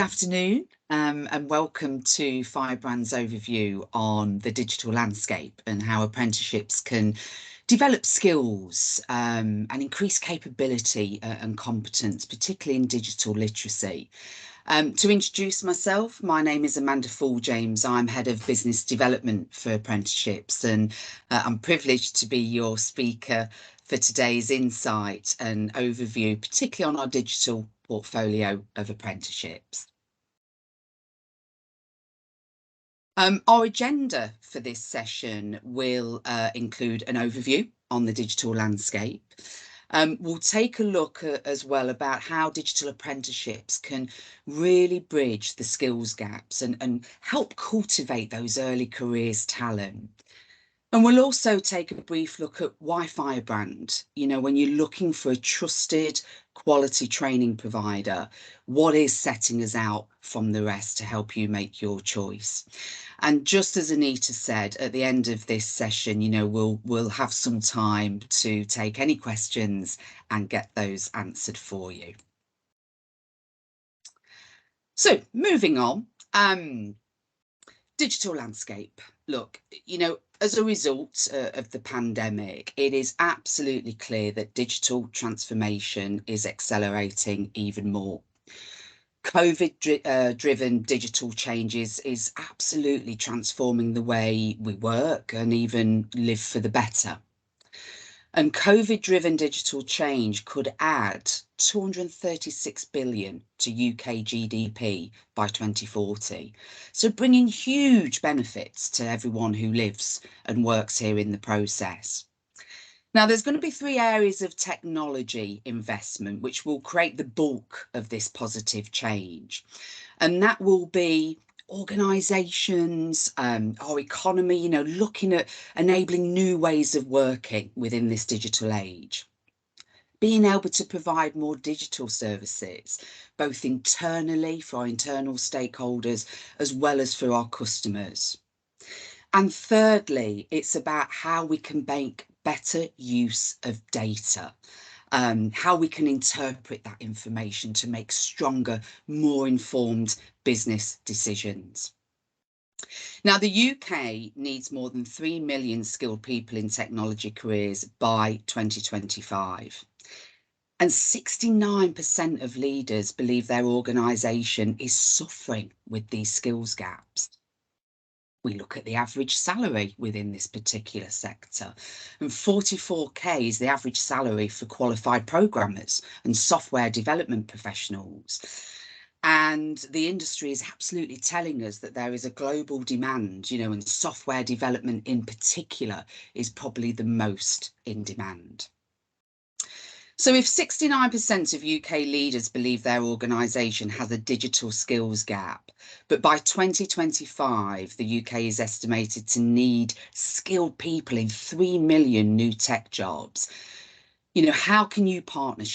Good afternoon, and welcome to Firebrand's overview on the digital landscape and how apprenticeships can develop skills and increase capability and competence, particularly in digital literacy. To introduce myself, my name is Amanda James. I'm Head of Business Development for Apprenticeships, and I'm privileged to be your speaker for today's insight and overview, particularly on our digital portfolio of apprenticeships. Our agenda for this session will include an overview on the digital landscape. We'll take a look as well about how digital apprenticeships can really bridge the skills gaps and help cultivate those early careers talent. And we'll also take a brief look at why Firebrand. When you're looking for a trusted quality training provider, what is setting us out from the rest to help you make your choice? And just as Anita said, at the end of this session, we'll have some time to take any questions and get those answered for you. So moving on, digital landscape. Look, as a result of the pandemic, it is absolutely clear that digital transformation is accelerating even more. COVID-driven digital changes is absolutely transforming the way we work and even live for the better. And COVID-driven digital change could add 236 billion to UK GDP by 2040. So bringing huge benefits to everyone who lives and works here in the process. Now, there's going to be three areas of technology investment which will create the bulk of this positive change. And that will be organisations, our economy, looking at enabling new ways of working within this digital age. Being able to provide more digital services, both internally for our internal stakeholders, as well as for our customers. And thirdly, it's about how we can make better use of data. How we can interpret that information to make stronger, more informed business decisions. Now, the UK needs more than 3 million skilled people in technology careers by 2025. And 69% of leaders believe their organisation is suffering with these skills gaps. We look at the average salary within this particular sector, and 44k is the average salary for qualified programmers and software development professionals. And the industry is absolutely telling us that there is a global demand, and software development in particular is probably the most in demand. So if 69% of UK leaders believe their organisation has a digital skills gap, but by 2025, the UK is estimated to need skilled people in 3 million new tech jobs, how can you partner, I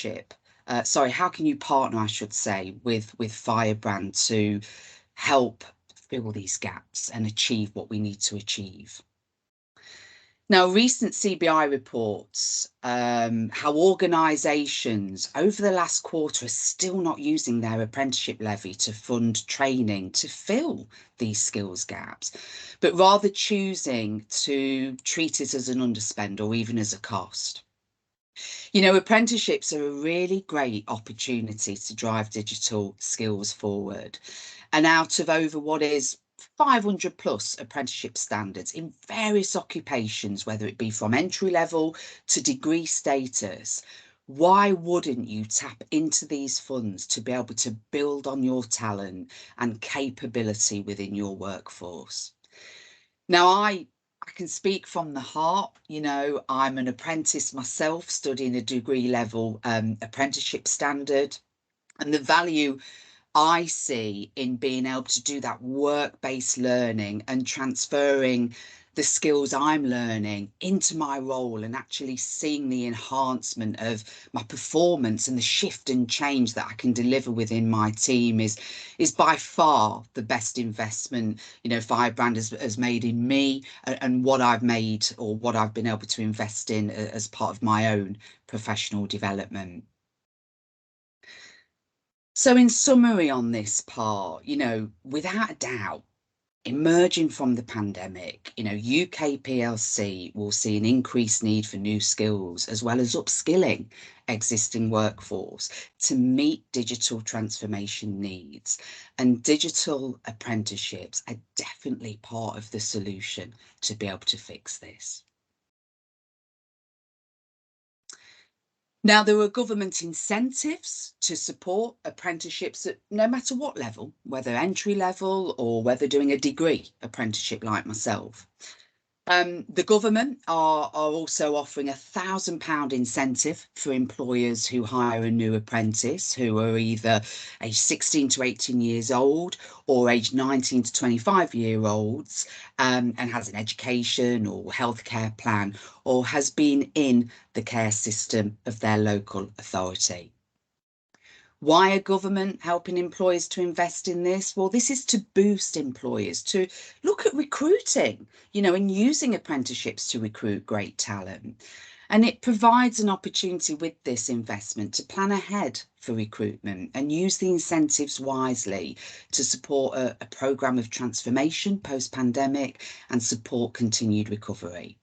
should say, with Firebrand to help fill these gaps and achieve what we need to achieve? Now, recent CBI reports how organisations over the last quarter are still not using their apprenticeship levy to fund training to fill these skills gaps, but rather choosing to treat it as an underspend or even as a cost. Apprenticeships are a really great opportunity to drive digital skills forward. And out of over what is 500 plus apprenticeship standards in various occupations, whether it be from entry level to degree status, why wouldn't you tap into these funds to be able to build on your talent and capability within your workforce? Now, I can speak from the heart. I'm an apprentice myself, studying a degree level apprenticeship standard, and the value I see in being able to do that work-based learning and transferring the skills I'm learning into my role and actually seeing the enhancement of my performance and the shift and change that I can deliver within my team is by far the best investment, Firebrand has made in me and what I've made or what I've been able to invest in as part of my own professional development. So in summary on this part, without a doubt, emerging from the pandemic, UK PLC will see an increased need for new skills as well as upskilling existing workforce to meet digital transformation needs. And digital apprenticeships are definitely part of the solution to be able to fix this. Now, there are government incentives to support apprenticeships at no matter what level, whether entry level or whether doing a degree apprenticeship like myself. The government are also offering £1,000 incentive for employers who hire a new apprentice who are either aged 16 to 18 years old or aged 19 to 25-year-olds, and has an education or healthcare plan or has been in the care system of their local authority. Why are government helping employers to invest in this? Well, this is to boost employers to look at recruiting, and using apprenticeships to recruit great talent. And it provides an opportunity with this investment to plan ahead for recruitment and use the incentives wisely to support a programme of transformation post-pandemic and support continued recovery.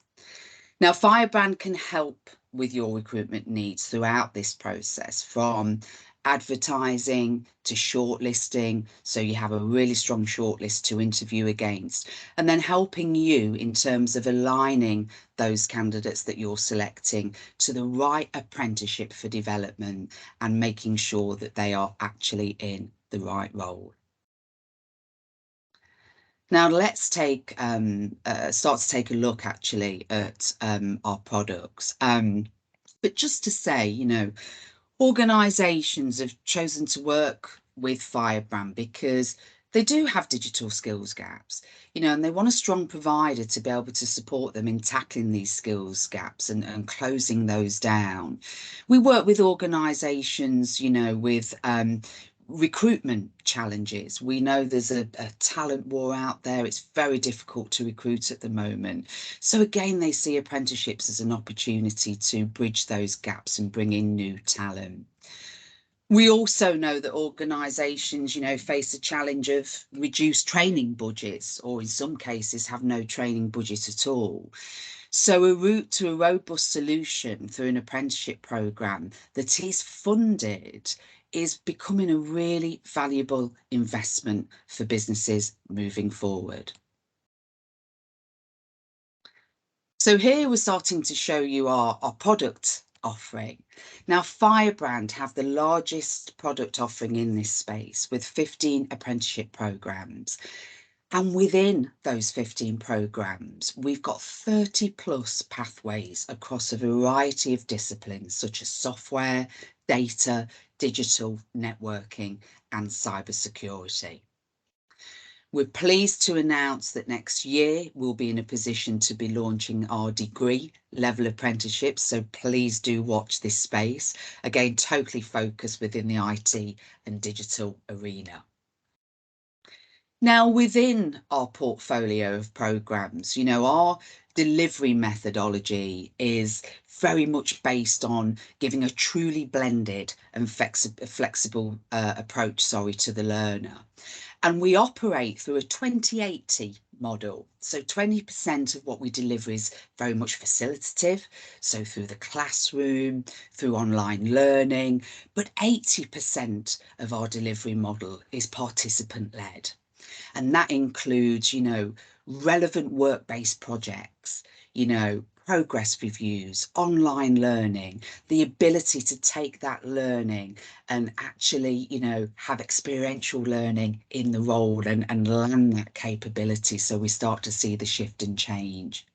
Now, Firebrand can help with your recruitment needs throughout this process, from advertising to shortlisting, so you have a really strong shortlist to interview against, and then helping you in terms of aligning those candidates that you're selecting to the right apprenticeship for development and making sure that they are actually in the right role. Now let's start to take a look actually at our products. But just to say, organisations have chosen to work with Firebrand because they do have digital skills gaps, and they want a strong provider to be able to support them in tackling these skills gaps and closing those down. We work with organisations, with recruitment challenges. We know there's a talent war out there. It's very difficult to recruit at the moment. So again, they see apprenticeships as an opportunity to bridge those gaps and bring in new talent. We also know that organisations, face a challenge of reduced training budgets, or in some cases have no training budget at all. So a route to a robust solution through an apprenticeship programme that is funded is becoming a really valuable investment for businesses moving forward. So here we're starting to show you our product offering. Now, Firebrand have the largest product offering in this space with 15 apprenticeship programmes. And within those 15 programmes, we've got 30 plus pathways across a variety of disciplines such as software, data, digital, networking, and cybersecurity. We're pleased to announce that next year we'll be in a position to be launching our degree level apprenticeships. So please do watch this space. Again, totally focused within the IT and digital arena. Now, within our portfolio of programmes, our delivery methodology is very much based on giving a truly blended and flexible approach, to the learner. And we operate through a 2080 model. So 20% of what we deliver is very much facilitative, so through the classroom, through online learning, but 80% of our delivery model is participant-led. And that includes, relevant work-based projects, progress reviews, online learning, the ability to take that learning and actually, have experiential learning in the role and land that capability so we start to see the shift and change.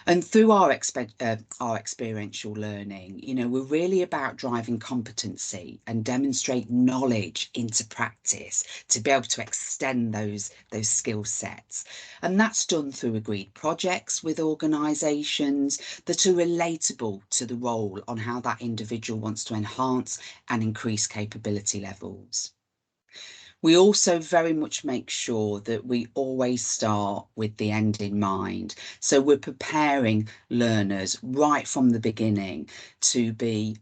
And through our experiential learning, we're really about driving competency and demonstrate knowledge into practice to be able to extend those skill sets. And that's done through agreed projects with organisations that are relatable to the role on how that individual wants to enhance and increase capability levels. We also very much make sure that we always start with the end in mind. So we're preparing learners right from the beginning to be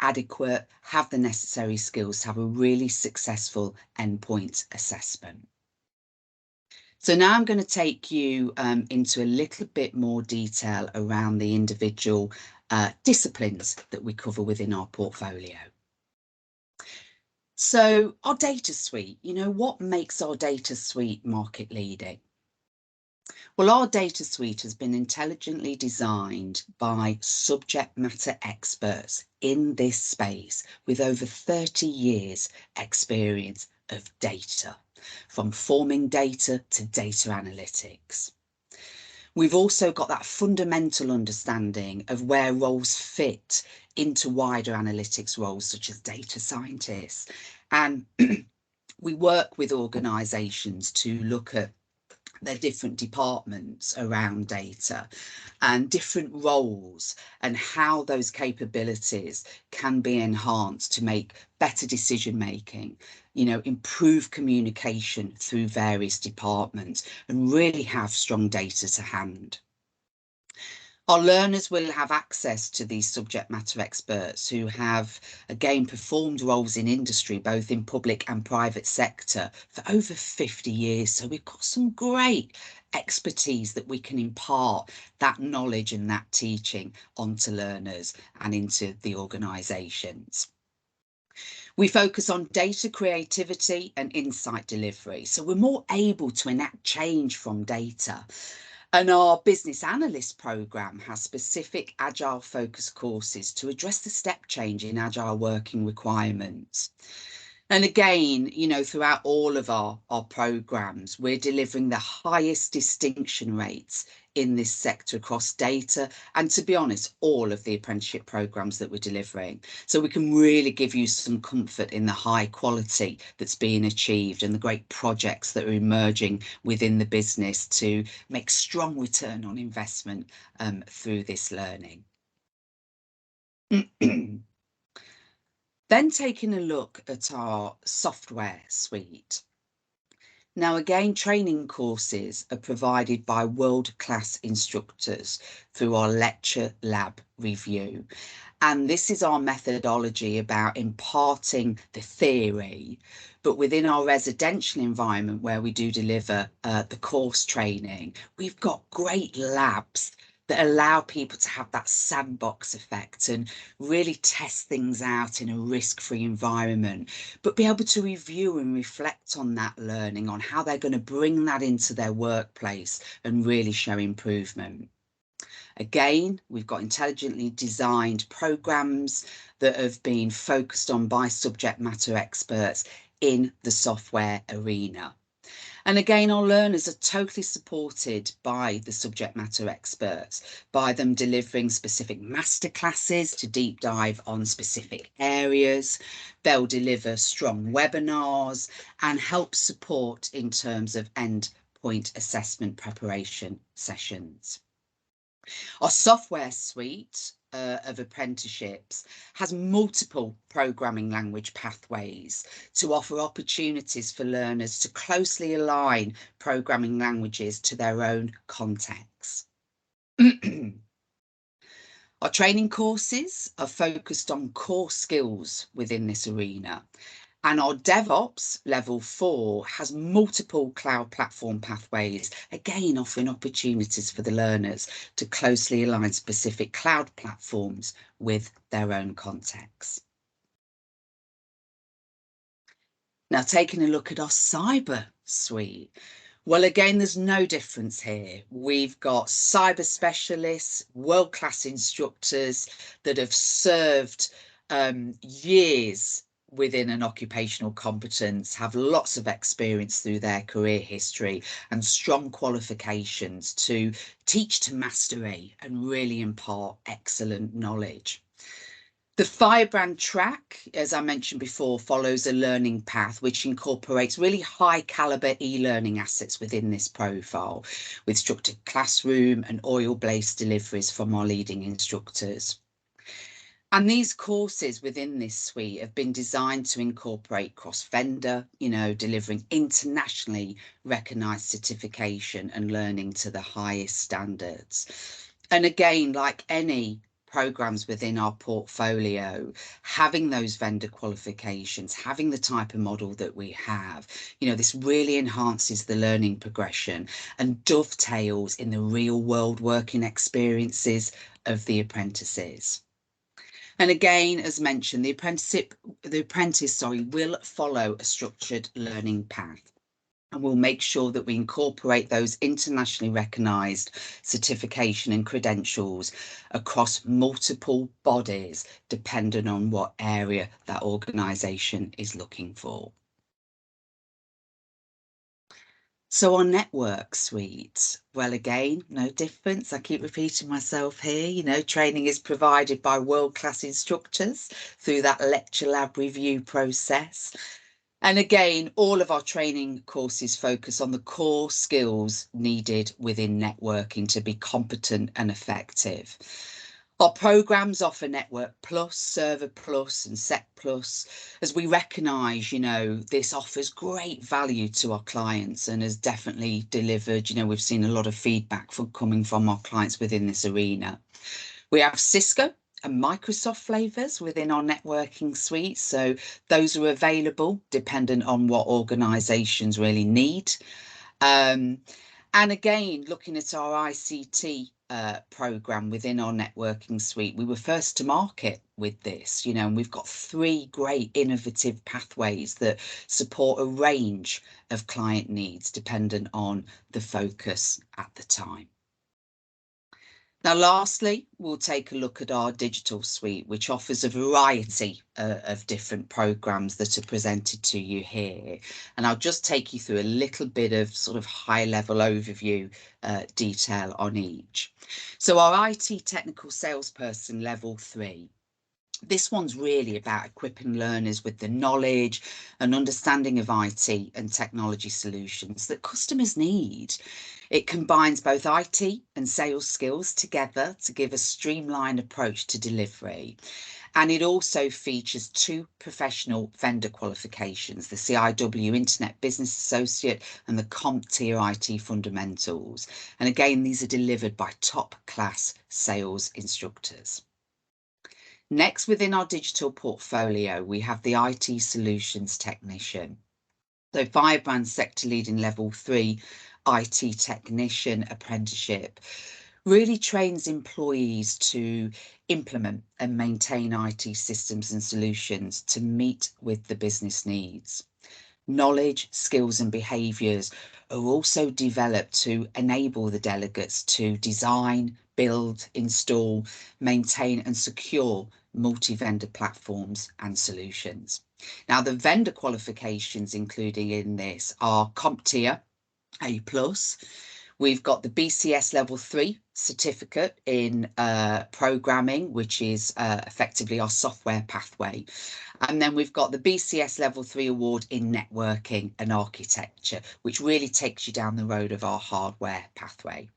adequate, have the necessary skills to have a really successful endpoint assessment. So now I'm going to take you into a little bit more detail around the individual disciplines that we cover within our portfolio. So our data suite, what makes our data suite market leading? Well, our data suite has been intelligently designed by subject matter experts in this space with over 30 years experience of data, from forming data to data analytics. We've also got that fundamental understanding of where roles fit into wider analytics roles, such as data scientists. And we work with organisations to look at their different departments around data and different roles and how those capabilities can be enhanced to make better decision making, improve communication through various departments and really have strong data to hand. Our learners will have access to these subject matter experts who have, again, performed roles in industry, both in public and private sector, for over 50 years. So we've got some great expertise that we can impart that knowledge and that teaching onto learners and into the organisations. We focus on data creativity and insight delivery. So we're more able to enact change from data. And our business analyst programme has specific agile focused courses to address the step change in agile working requirements. And again, throughout all of our programmes, we're delivering the highest distinction rates in this sector across data and, to be honest, all of the apprenticeship programmes that we're delivering. So we can really give you some comfort in the high quality that's being achieved and the great projects that are emerging within the business to make strong return on investment through this learning. Then taking a look at our software suite. Now, again, training courses are provided by world-class instructors through our lecture lab review. And this is our methodology about imparting the theory, but within our residential environment where we do deliver the course training, we've got great labs that allow people to have that sandbox effect and really test things out in a risk-free environment, but be able to review and reflect on that learning, on how they're going to bring that into their workplace and really show improvement. Again, we've got intelligently designed programs that have been focused on by subject matter experts in the software arena. And again, our learners are totally supported by the subject matter experts, by them delivering specific masterclasses to deep dive on specific areas. They'll deliver strong webinars and help support in terms of endpoint assessment preparation sessions. Our software suite of apprenticeships has multiple programming language pathways to offer opportunities for learners to closely align programming languages to their own contexts. Our training courses are focused on core skills within this arena. And our DevOps level 4 has multiple cloud platform pathways, again offering opportunities for the learners to closely align specific cloud platforms with their own contexts. Now, taking a look at our cyber suite. Well, again, there's no difference here. We've got cyber specialists, world-class instructors that have served years within an occupational competence, have lots of experience through their career history and strong qualifications to teach to mastery and really impart excellent knowledge. The Firebrand track, as I mentioned before, follows a learning path which incorporates really high caliber e-learning assets within this profile, with structured classroom and oil-based deliveries from our leading instructors. And these courses within this suite have been designed to incorporate cross-vendor, delivering internationally recognised certification and learning to the highest standards. And again, like any programs within our portfolio, having those vendor qualifications, having the type of model that we have, this really enhances the learning progression and dovetails in the real world working experiences of the apprentices. And again, as mentioned, the apprentice, will follow a structured learning path. And we'll make sure that we incorporate those internationally recognised certification and credentials across multiple bodies, depending on what area that organisation is looking for. So our network suite, well, again, no difference. I keep repeating myself here. Training is provided by world-class instructors through that lecture lab review process. And again, all of our training courses focus on the core skills needed within networking to be competent and effective. Our programs offer Network Plus, Server Plus and Set Plus, as we recognise, this offers great value to our clients and has definitely delivered, we've seen a lot of feedback coming from our clients within this arena. We have Cisco and Microsoft flavors within our networking suite. So those are available dependent on what organizations really need. And again, looking at our ICT program within our networking suite, we were first to market with this, and we've got 3 great innovative pathways that support a range of client needs dependent on the focus at the time. Now, lastly, we'll take a look at our digital suite, which offers a variety of different programs that are presented to you here. And I'll just take you through a little bit of sort of high level overview detail on each. So our IT technical salesperson level 3. This one's really about equipping learners with the knowledge and understanding of IT and technology solutions that customers need. It combines both IT and sales skills together to give a streamlined approach to delivery. And it also features 2 professional vendor qualifications, the CIW Internet Business Associate and the CompTIA IT Fundamentals. And again, these are delivered by top class sales instructors. Next, within our digital portfolio, we have the IT Solutions Technician. So Firebrand sector leading level 3 IT Technician Apprenticeship really trains employees to implement and maintain IT systems and solutions to meet with the business needs. Knowledge, skills and behaviours are also developed to enable the delegates to design, build, install, maintain and secure multi-vendor platforms and solutions. Now, the vendor qualifications including in this are CompTIA A+. We've got the BCS level 3 certificate in programming, which is effectively our software pathway. And then we've got the BCS level 3 award in networking and architecture, which really takes you down the road of our hardware pathway.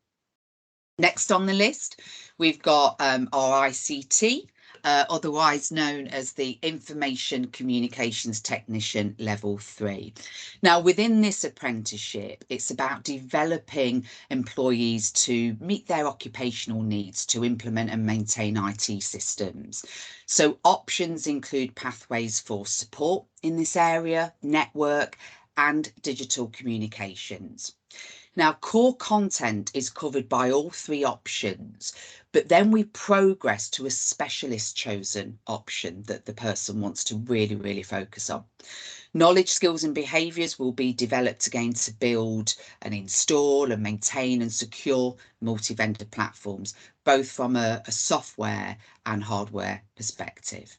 Next on the list, we've got our ICT, otherwise known as the Information Communications Technician Level 3. Now, within this apprenticeship, it's about developing employees to meet their occupational needs to implement and maintain IT systems. So options include pathways for support in this area, network, and digital communications. Now, core content is covered by all 3 options, but then we progress to a specialist chosen option that the person wants to really focus on. Knowledge, skills and behaviours will be developed again to build and install and maintain and secure multi-vendor platforms, both from a software and hardware perspective.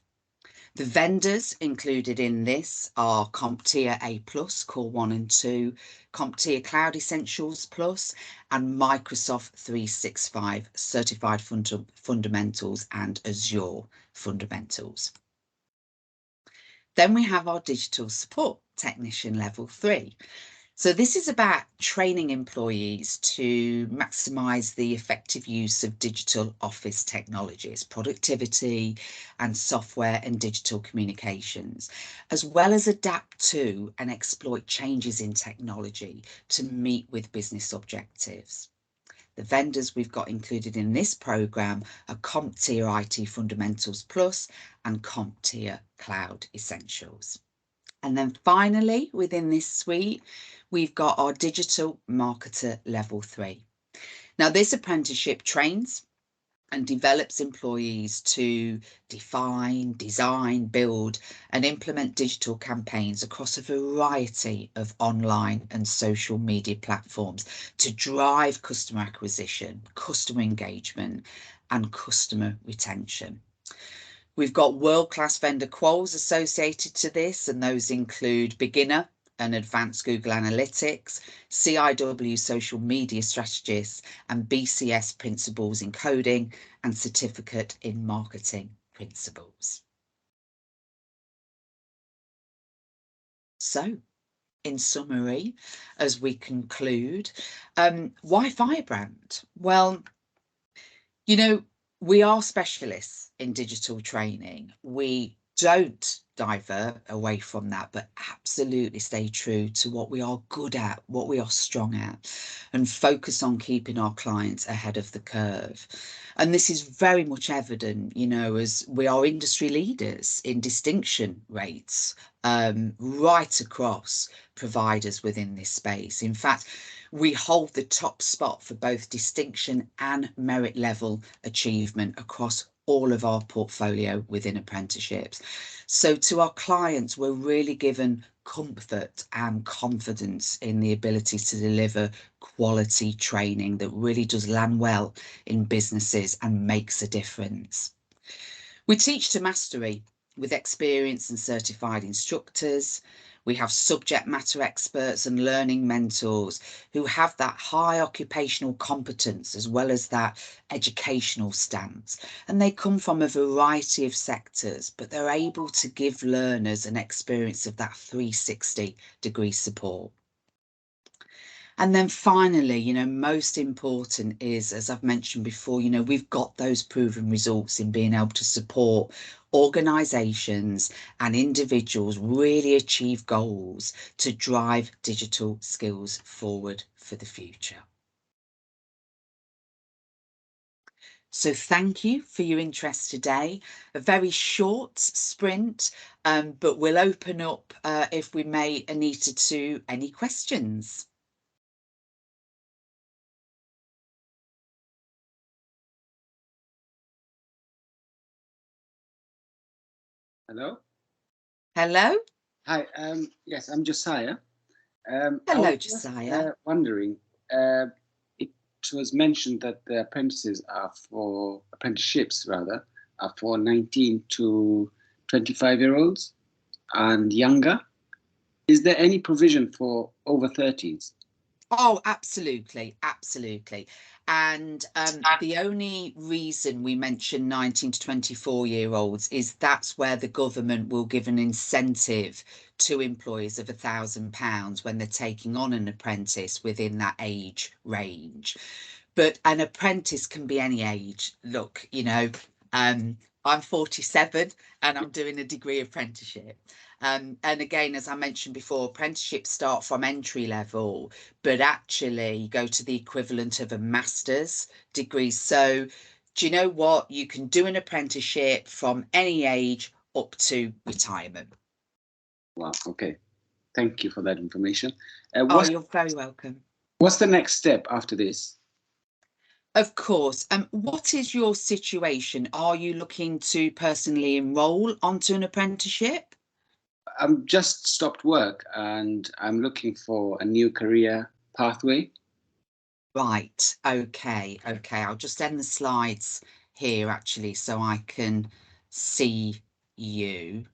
The vendors included in this are CompTIA A+, Core 1 and 2, CompTIA Cloud Essentials Plus, and Microsoft 365 Certified Fundamentals and Azure Fundamentals. Then we have our Digital Support Technician Level 3. So this is about training employees to maximise the effective use of digital office technologies, productivity and software and digital communications, as well as adapt to and exploit changes in technology to meet with business objectives. The vendors we've got included in this programme are CompTIA IT Fundamentals Plus and CompTIA Cloud Essentials. And then finally, within this suite, we've got our Digital Marketer Level 3. Now, this apprenticeship trains and develops employees to define, design, build and implement digital campaigns across a variety of online and social media platforms to drive customer acquisition, customer engagement and customer retention. We've got world-class vendor quals associated to this, and those include beginner and advanced Google Analytics, CIW social media strategists, and BCS principles in coding and certificate in marketing principles. So, in summary, as we conclude, why Firebrand? Well, you know, we are specialists in digital training. We don't divert away from that, but absolutely stay true to what we are good at, what we are strong at, and focus on keeping our clients ahead of the curve. And this is very much evident, you know, as we are industry leaders in distinction rates right across providers within this space. In fact, we hold the top spot for both distinction and merit level achievement across all of our portfolio within apprenticeships. So to our clients, we're really given comfort and confidence in the ability to deliver quality training that really does land well in businesses and makes a difference. We teach to mastery with experienced and certified instructors. We have subject matter experts and learning mentors who have that high occupational competence as well as that educational stance. And they come from a variety of sectors, but they're able to give learners an experience of that 360-degree support. And then finally, you know, most important is, as I've mentioned before, you know, we've got those proven results in being able to support organisations and individuals really achieve goals to drive digital skills forward for the future. So thank you for your interest today. A very short sprint, but we'll open up, if we may, Anita, to any questions. Hello. Hello. Hi. Yes, I'm Josiah. Hello, Josiah. Wondering. It was mentioned that the apprenticeships rather, are for 19 to 25-year-olds and younger. Is there any provision for over 30s? Oh, absolutely, absolutely. And the only reason we mention 19 to 24-year-olds is that's where the government will give an incentive to employers of £1,000 when they're taking on an apprentice within that age range. But an apprentice can be any age. Look, you know, I'm 47 and I'm doing a degree apprenticeship. And again, as I mentioned before, apprenticeships start from entry level, but actually go to the equivalent of a master's degree. So do you know what? You can do an apprenticeship from any age up to retirement. Wow. Okay. Thank you for that information. Oh, you're very welcome. What's the next step after this? Of course. What is your situation? Are you looking to personally enrol onto an apprenticeship? I'm just stopped work and I'm looking for a new career pathway. Right. Okay. I'll just end the slides here actually so I can see you.